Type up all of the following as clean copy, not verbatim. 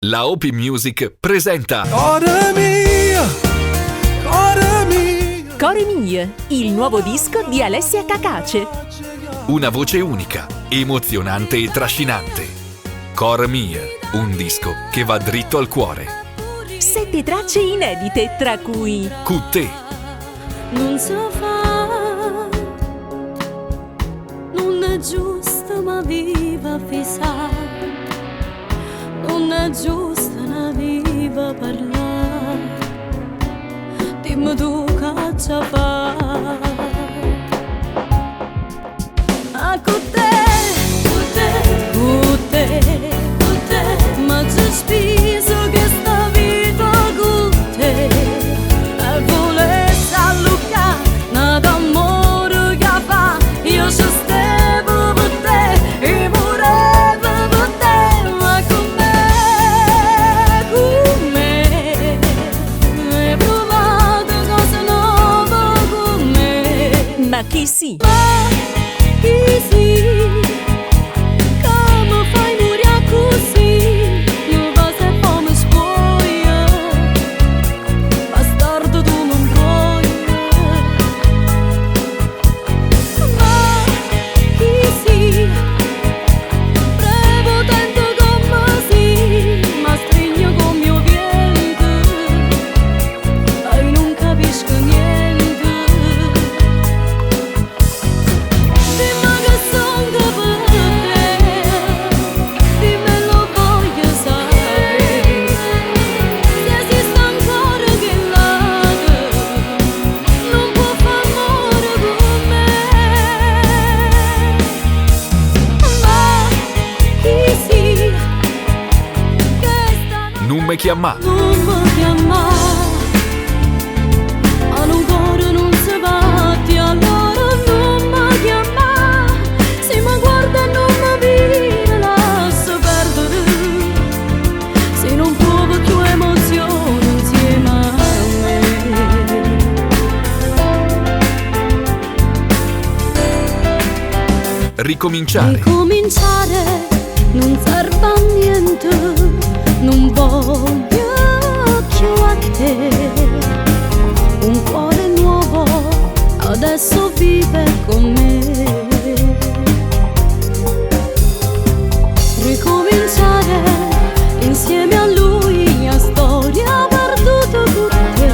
La OP Music presenta Core mia, core mia. Core mie, il nuovo disco di Alessia Cacace. una voce unica, emozionante e trascinante. Core Mie, un disco che va dritto al cuore. 7 tracce inedite, tra cui Cutte, Non si fa, non è giusto ma viva fissa, non è giusto una viva parlare, dimmi tu che ci fa. A cutte, ma ci spiso che sta vita cutte, e volesse allucca, na d'amore che fa, io ci stevo per te, e volevo per te, ma con me, hai provato cose nuove con me. Ma chi sì? Chi sì, come fai morire così? Non va se poi mi spoglio, bastardo tu non puoi. Ma chi sì, prepotente come sì, ma stringo con mio vientre e non capisco niente. Non mi chiamà. Non mi chiama, a un cuore non si batti, allora non mi chiama. Se mi guarda e non mi vede, lascia perdere. Se non provo più emozione insieme a me. Ricominciare. Ricominciare non serve a niente. Non voglio più a te, un cuore nuovo adesso vive con me. Ricominciare insieme a lui, mia storia perduta con te.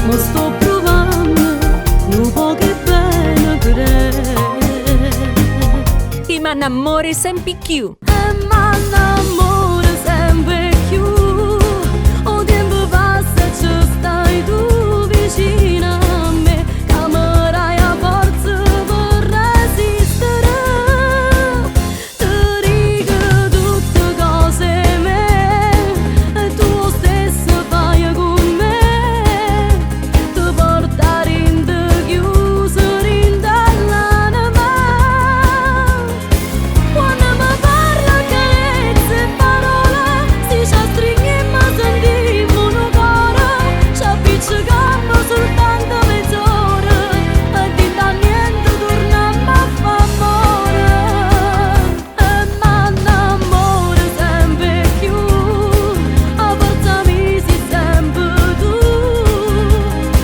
Ma sto provando, non può che bene credere. E m'annamore sempre più. M'annamore sempre più, o tempo passa e ci stai tu vicino a me, camerai a forza per resistere, ti dico tutte cose me, e tu stesso fai con me, ti portare in te chiuso in dall'anima, quando mi parla carezze e parole, si ci stringiamo e sentimmo un cuore, ci appiccichiamo soltanto mezz'ora, e di da niente torniamo a fa amore, e m'annamore sempre più, a forza mi sei sempre tu,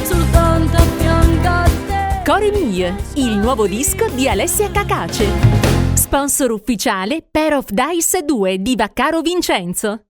soltanto a fianco a te. Core mie, il nuovo disco di Alessia Cacace. Sponsor ufficiale Pair of Dice 2 di Vaccaro Vincenzo.